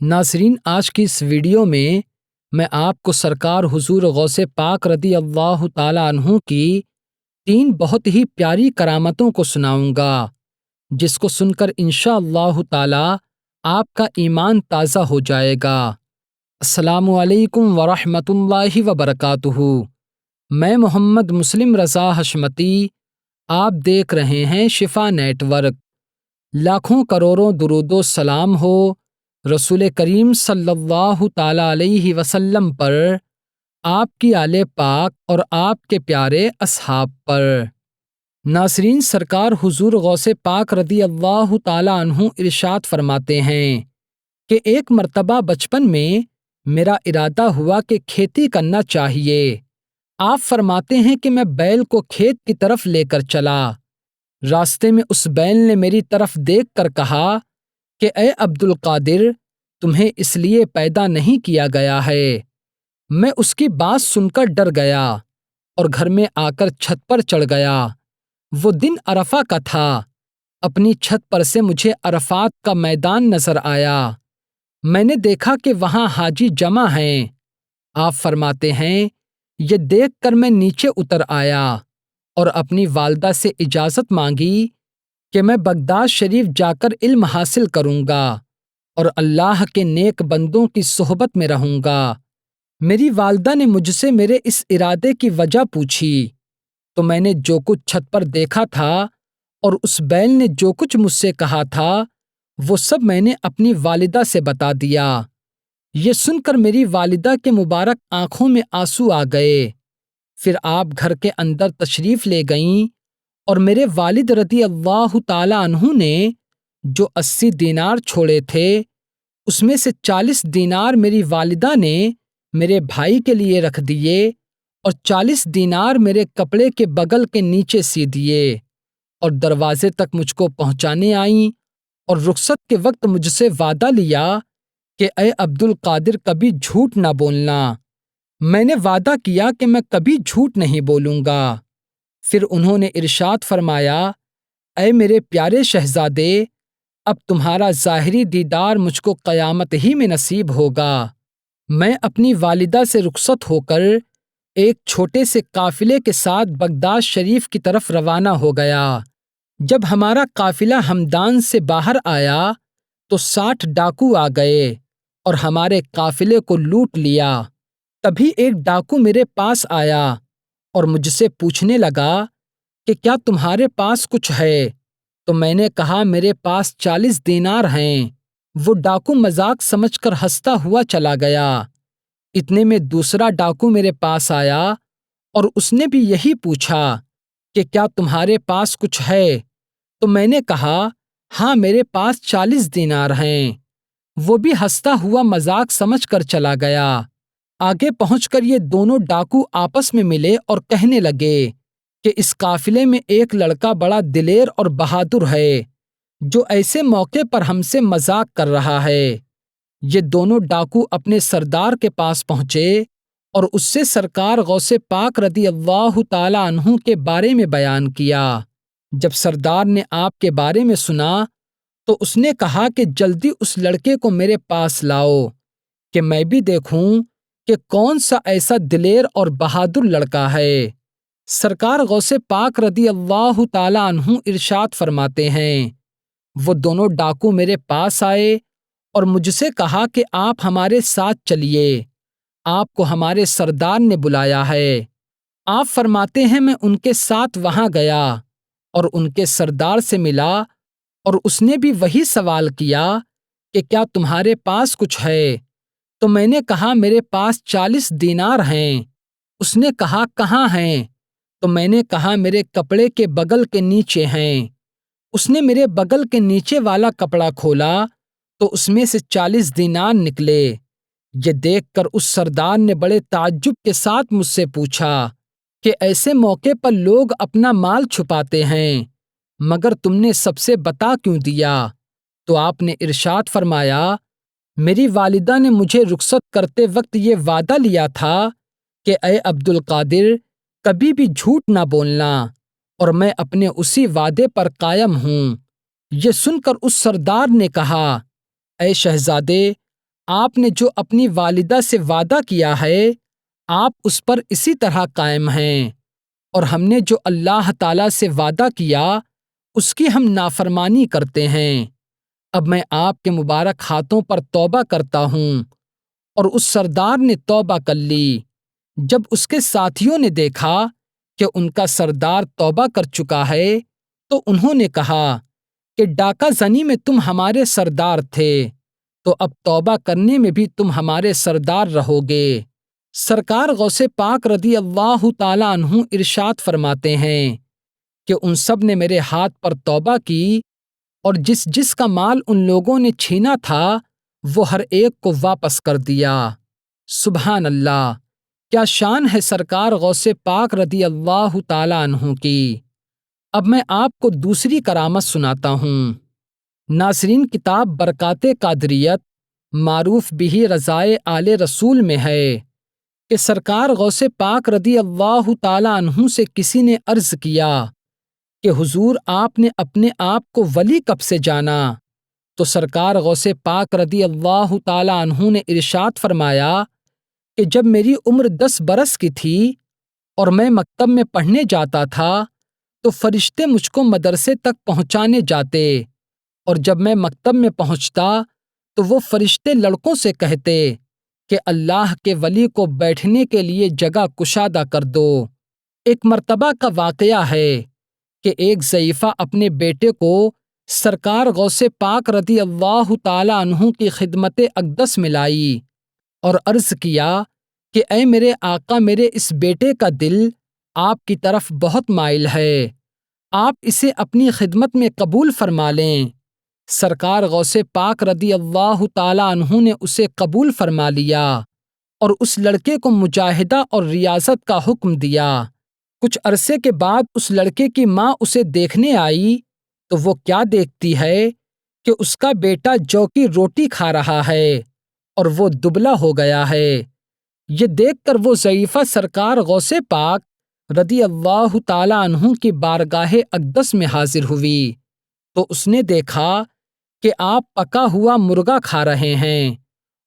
ناظرین، آج کی اس ویڈیو میں آپ کو سرکار حضور غوث پاک رضی اللہ تعالیٰ عنہ کی 3 بہت ہی پیاری کرامتوں کو سناؤں گا، جس کو سن کر انشاءاللہ تعالیٰ آپ کا ایمان تازہ ہو جائے گا۔ السلام علیکم ورحمۃ اللہ وبرکاتہ۔ میں محمد مسلم رضا حشمتی، آپ دیکھ رہے ہیں شفا نیٹ ورک۔ لاکھوں کروڑوں درود و سلام ہو رسول کریم صلی اللہ تعالیٰ علیہ وسلم پر، آپ کی آل پاک اور آپ کے پیارے اصحاب پر۔ ناظرین، سرکار حضور غوث پاک رضی اللہ تعالیٰ عنہ ارشاد فرماتے ہیں کہ ایک مرتبہ بچپن میں میرا ارادہ ہوا کہ کھیتی کرنا چاہیے۔ آپ فرماتے ہیں کہ میں بیل کو کھیت کی طرف لے کر چلا۔ راستے میں اس بیل نے میری طرف دیکھ کر کہا کہ اے عبد القادر، تمہیں اس لیے پیدا نہیں کیا گیا ہے۔ میں اس کی بات سن کر ڈر گیا اور گھر میں آ کر چھت پر چڑھ گیا۔ وہ دن عرفہ کا تھا۔ اپنی چھت پر سے مجھے عرفات کا میدان نظر آیا۔ میں نے دیکھا کہ وہاں حاجی جمع ہیں۔ آپ فرماتے ہیں، یہ دیکھ کر میں نیچے اتر آیا اور اپنی والدہ سے اجازت مانگی کہ میں بغداد شریف جا کر علم حاصل کروں گا اور اللہ کے نیک بندوں کی صحبت میں رہوں گا۔ میری والدہ نے مجھ سے میرے اس ارادے کی وجہ پوچھی تو میں نے جو کچھ چھت پر دیکھا تھا اور اس بیل نے جو کچھ مجھ سے کہا تھا وہ سب میں نے اپنی والدہ سے بتا دیا۔ یہ سن کر میری والدہ کے مبارک آنکھوں میں آنسو آ گئے۔ پھر آپ گھر کے اندر تشریف لے گئیں اور میرے والد رضی اللہ تعالیٰ عنہ نے جو 80 دینار چھوڑے تھے، اس میں سے 40 دینار میری والدہ نے میرے بھائی کے لیے رکھ دیے اور 40 دینار میرے کپڑے کے بغل کے نیچے سی دیے اور دروازے تک مجھ کو پہنچانے آئیں اور رخصت کے وقت مجھ سے وعدہ لیا کہ اے عبد القادر، کبھی جھوٹ نہ بولنا۔ میں نے وعدہ کیا کہ میں کبھی جھوٹ نہیں بولوں گا۔ پھر انہوں نے ارشاد فرمایا، اے میرے پیارے شہزادے، اب تمہارا ظاہری دیدار مجھ کو قیامت ہی میں نصیب ہوگا۔ میں اپنی والدہ سے رخصت ہو کر ایک چھوٹے سے قافلے کے ساتھ بغداد شریف کی طرف روانہ ہو گیا۔ جب ہمارا قافلہ ہمدان سے باہر آیا تو 60 ڈاکو آ گئے اور ہمارے قافلے کو لوٹ لیا۔ تبھی ایک ڈاکو میرے پاس آیا اور مجھ سے پوچھنے لگا کہ کیا تمہارے پاس کچھ ہے؟ تو میں نے کہا میرے پاس 40 دینار ہیں۔ وہ ڈاکو مذاق سمجھ کر ہنستا ہوا چلا گیا۔ اتنے میں دوسرا ڈاکو میرے پاس آیا اور اس نے بھی یہی پوچھا کہ کیا تمہارے پاس کچھ ہے؟ تو میں نے کہا ہاں، میرے پاس 40 دینار ہیں۔ وہ بھی ہنستا ہوا مذاق سمجھ کر چلا گیا۔ آگے پہنچ کر یہ دونوں ڈاکو آپس میں ملے اور کہنے لگے کہ اس قافلے میں ایک لڑکا بڑا دلیر اور بہادر ہے جو ایسے موقع پر ہم سے مذاق کر رہا ہے۔ یہ دونوں ڈاکو اپنے سردار کے پاس پہنچے اور اس سے سرکار غوث پاک رضی اللہ تعالیٰ عنہ کے بارے میں بیان کیا۔ جب سردار نے آپ کے بارے میں سنا تو اس نے کہا کہ جلدی اس لڑکے کو میرے پاس لاؤ کہ میں بھی دیکھوں کہ کون سا ایسا دلیر اور بہادر لڑکا ہے۔ سرکار غوث پاک رضی اللہ تعالیٰ عنہ ارشاد فرماتے ہیں، وہ دونوں ڈاکو میرے پاس آئے اور مجھ سے کہا کہ آپ ہمارے ساتھ چلیے، آپ کو ہمارے سردار نے بلایا ہے۔ آپ فرماتے ہیں میں ان کے ساتھ وہاں گیا اور ان کے سردار سے ملا اور اس نے بھی وہی سوال کیا کہ کیا تمہارے پاس کچھ ہے؟ تو میں نے کہا میرے پاس 40 دینار ہیں۔ اس نے کہا کہاں ہیں؟ تو میں نے کہا میرے کپڑے کے بغل کے نیچے ہیں۔ اس نے میرے بغل کے نیچے والا کپڑا کھولا تو اس میں سے 40 دینار نکلے۔ یہ دیکھ کر اس سردار نے بڑے تعجب کے ساتھ مجھ سے پوچھا کہ ایسے موقع پر لوگ اپنا مال چھپاتے ہیں، مگر تم نے سب سے بتا کیوں دیا؟ تو آپ نے ارشاد فرمایا، میری والدہ نے مجھے رخصت کرتے وقت یہ وعدہ لیا تھا کہ اے عبد القادر، کبھی بھی جھوٹ نہ بولنا، اور میں اپنے اسی وعدے پر قائم ہوں۔ یہ سن کر اس سردار نے کہا، اے شہزادے، آپ نے جو اپنی والدہ سے وعدہ کیا ہے آپ اس پر اسی طرح قائم ہیں، اور ہم نے جو اللہ تعالیٰ سے وعدہ کیا اس کی ہم نافرمانی کرتے ہیں۔ اب میں آپ کے مبارک ہاتھوں پر توبہ کرتا ہوں۔ اور اس سردار نے توبہ کر لی۔ جب اس کے ساتھیوں نے دیکھا کہ ان کا سردار توبہ کر چکا ہے تو انہوں نے کہا کہ ڈاکہ زنی میں تم ہمارے سردار تھے، تو اب توبہ کرنے میں بھی تم ہمارے سردار رہو گے۔ سرکار غوث پاک رضی اللہ تعالیٰ عنہ ارشاد فرماتے ہیں کہ ان سب نے میرے ہاتھ پر توبہ کی، اور جس جس کا مال ان لوگوں نے چھینا تھا وہ ہر ایک کو واپس کر دیا۔ سبحان اللہ! کیا شان ہے سرکار غوث پاک رضی اللہ تعالیٰ عنہ کی۔ اب میں آپ کو دوسری کرامت سناتا ہوں۔ ناظرین، کتاب برکات قادریت معروف بہ رضائے آل رسول میں ہے کہ سرکار غوث پاک رضی اللہ تعالیٰ عنہ سے کسی نے عرض کیا کہ حضور آپ نے اپنے آپ کو ولی کب سے جانا؟ تو سرکار غوث پاک رضی اللہ تعالیٰ عنہ نے ارشاد فرمایا کہ جب میری عمر 10 برس کی تھی اور میں مکتب میں پڑھنے جاتا تھا تو فرشتے مجھ کو مدرسے تک پہنچانے جاتے، اور جب میں مکتب میں پہنچتا تو وہ فرشتے لڑکوں سے کہتے کہ اللہ کے ولی کو بیٹھنے کے لیے جگہ کشادہ کر دو۔ ایک مرتبہ کا واقعہ ہے کہ ایک ضعیفہ اپنے بیٹے کو سرکار غوث پاک رضی اللہ تعالیٰ عنہ کی خدمت اقدس میں لائی اور عرض کیا کہ اے میرے آقا، میرے اس بیٹے کا دل آپ کی طرف بہت مائل ہے، آپ اسے اپنی خدمت میں قبول فرما لیں۔ سرکار غوث پاک رضی اللہ تعالیٰ عنہ نے اسے قبول فرما لیا اور اس لڑکے کو مجاہدہ اور ریاضت کا حکم دیا۔ کچھ عرصے کے بعد اس لڑکے کی ماں اسے دیکھنے آئی تو وہ کیا دیکھتی ہے کہ اس کا بیٹا جو کی روٹی کھا رہا ہے اور وہ دبلا ہو گیا ہے۔ یہ دیکھ کر وہ ضعیفہ سرکار غوث پاک رضی اللہ تعالیٰ عنہ کی بارگاہ اقدس میں حاضر ہوئی تو اس نے دیکھا کہ آپ پکا ہوا مرغا کھا رہے ہیں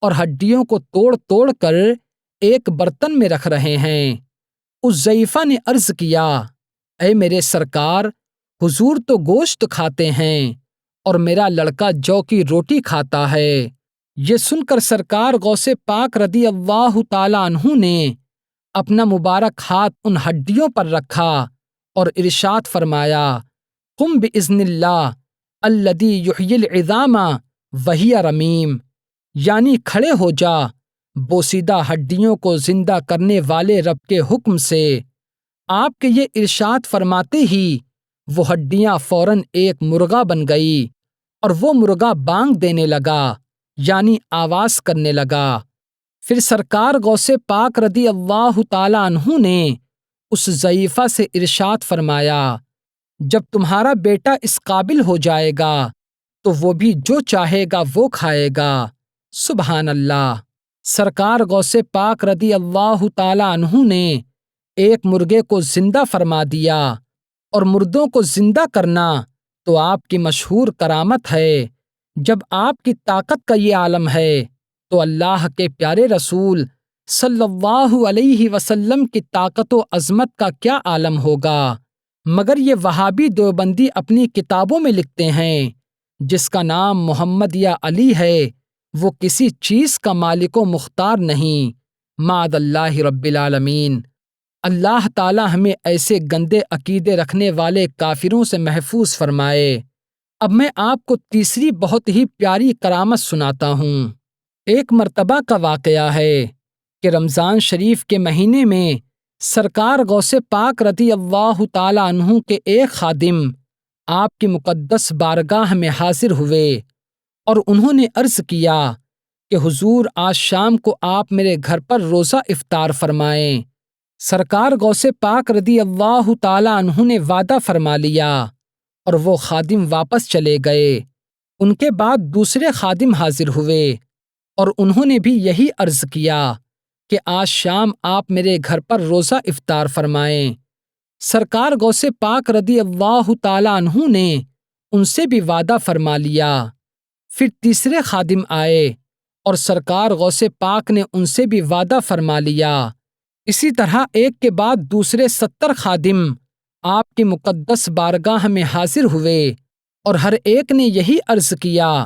اور ہڈیوں کو توڑ توڑ کر ایک برتن میں رکھ رہے ہیں۔ اس ضعیفہ نے عرض کیا، اے میرے سرکار، حضور تو گوشت کھاتے ہیں اور میرا لڑکا جو کی روٹی کھاتا ہے۔ یہ سن کر سرکار غوث پاک رضی اللہ تعالیٰ عنہ نے اپنا مبارک ہاتھ ان ہڈیوں پر رکھا اور ارشاد فرمایا، قم بإذن اللہ الذی یحیی العظام وہی رمیم، یعنی کھڑے ہو جا بوسیدہ ہڈیوں کو زندہ کرنے والے رب کے حکم سے۔ آپ کے یہ ارشاد فرماتے ہی وہ ہڈیاں فوراً ایک مرغا بن گئی اور وہ مرغا بانگ دینے لگا، یعنی آواز کرنے لگا۔ پھر سرکار غوث پاک رضی اللہ تعالیٰ عنہ نے اس ضعیفہ سے ارشاد فرمایا، جب تمہارا بیٹا اس قابل ہو جائے گا تو وہ بھی جو چاہے گا وہ کھائے گا۔ سبحان اللہ! سرکار غوث پاک رضی اللہ تعالیٰ عنہ نے ایک مرغے کو زندہ فرما دیا، اور مردوں کو زندہ کرنا تو آپ کی مشہور کرامت ہے۔ جب آپ کی طاقت کا یہ عالم ہے تو اللہ کے پیارے رسول صلی اللہ علیہ وسلم کی طاقت و عظمت کا کیا عالم ہوگا۔ مگر یہ وہابی دیوبندی اپنی کتابوں میں لکھتے ہیں جس کا نام محمد یا علی ہے وہ کسی چیز کا مالک و مختار نہیں، معاذ اللہ رب العالمین۔ اللہ تعالی ہمیں ایسے گندے عقیدے رکھنے والے کافروں سے محفوظ فرمائے۔ اب میں آپ کو تیسری بہت ہی پیاری کرامت سناتا ہوں۔ ایک مرتبہ کا واقعہ ہے کہ رمضان شریف کے مہینے میں سرکار غوث پاک رضی اللہ تعالیٰ عنہ کے ایک خادم آپ کی مقدس بارگاہ میں حاضر ہوئے اور انہوں نے عرض کیا کہ حضور آج شام کو آپ میرے گھر پر روزہ افطار فرمائیں۔ سرکار غوث پاک رضی اللہ تعالیٰ عنہ نے وعدہ فرما لیا اور وہ خادم واپس چلے گئے۔ ان کے بعد دوسرے خادم حاضر ہوئے اور انہوں نے بھی یہی عرض کیا کہ آج شام آپ میرے گھر پر روزہ افطار فرمائیں۔ سرکار غوث پاک رضی اللہ تعالیٰ عنہ نے ان سے بھی وعدہ فرما لیا۔ پھر تیسرے خادم آئے اور سرکار غوث پاک نے ان سے بھی وعدہ فرما لیا۔ اسی طرح ایک کے بعد دوسرے 70 خادم آپ کی مقدس بارگاہ میں حاضر ہوئے اور ہر ایک نے یہی عرض کیا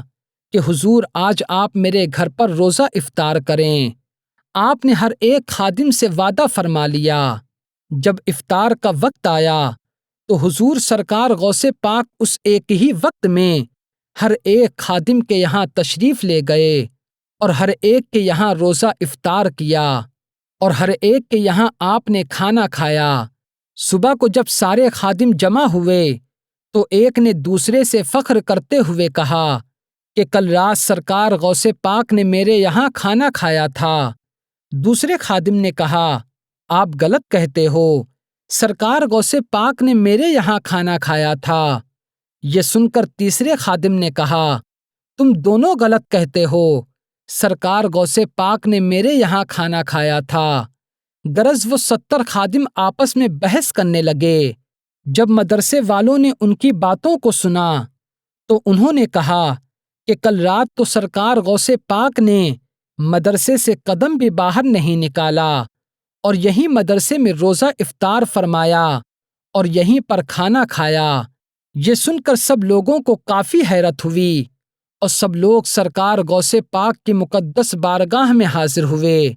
کہ حضور آج آپ میرے گھر پر روزہ افطار کریں۔ آپ نے ہر ایک خادم سے وعدہ فرما لیا۔ جب افطار کا وقت آیا تو حضور سرکار غوث پاک اس ایک ہی وقت میں ہر ایک خادم کے یہاں تشریف لے گئے اور ہر ایک کے یہاں روزہ افطار کیا اور ہر ایک کے یہاں آپ نے کھانا کھایا۔ صبح کو جب سارے خادم جمع ہوئے تو ایک نے دوسرے سے فخر کرتے ہوئے کہا کہ کل رات سرکار غوث پاک نے میرے یہاں کھانا کھایا تھا۔ دوسرے خادم نے کہا آپ غلط کہتے ہو، سرکار غوث پاک نے میرے یہاں کھانا کھایا تھا۔ یہ سن کر تیسرے خادم نے کہا تم دونوں غلط کہتے ہو، سرکار غوث پاک نے میرے یہاں کھانا کھایا تھا۔ غرض وہ 70 خادم آپس میں بحث کرنے لگے۔ جب مدرسے والوں نے ان کی باتوں کو سنا تو انہوں نے کہا کہ کل رات تو سرکار غوث پاک نے مدرسے سے قدم بھی باہر نہیں نکالا اور یہیں مدرسے میں روزہ افطار فرمایا اور یہیں پر کھانا کھایا۔ یہ سن کر سب لوگوں کو کافی حیرت ہوئی اور سب لوگ سرکار غوث پاک کی مقدس بارگاہ میں حاضر ہوئے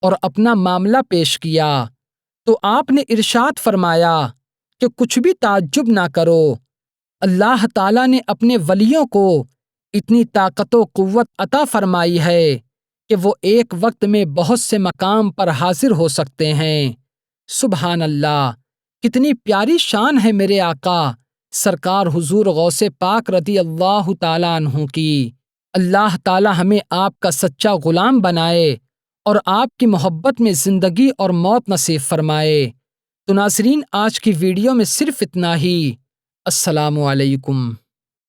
اور اپنا معاملہ پیش کیا تو آپ نے ارشاد فرمایا کہ کچھ بھی تعجب نہ کرو، اللہ تعالیٰ نے اپنے ولیوں کو اتنی طاقت و قوت عطا فرمائی ہے کہ وہ ایک وقت میں بہت سے مقام پر حاضر ہو سکتے ہیں۔ سبحان اللہ، کتنی پیاری شان ہے میرے آقا سرکار حضور غوث پاک رضی اللہ تعالیٰ عنہ کی۔ اللہ تعالیٰ ہمیں آپ کا سچا غلام بنائے اور آپ کی محبت میں زندگی اور موت نصیب فرمائے۔ تو ناظرین، آج کی ویڈیو میں صرف اتنا ہی۔ السلام علیکم۔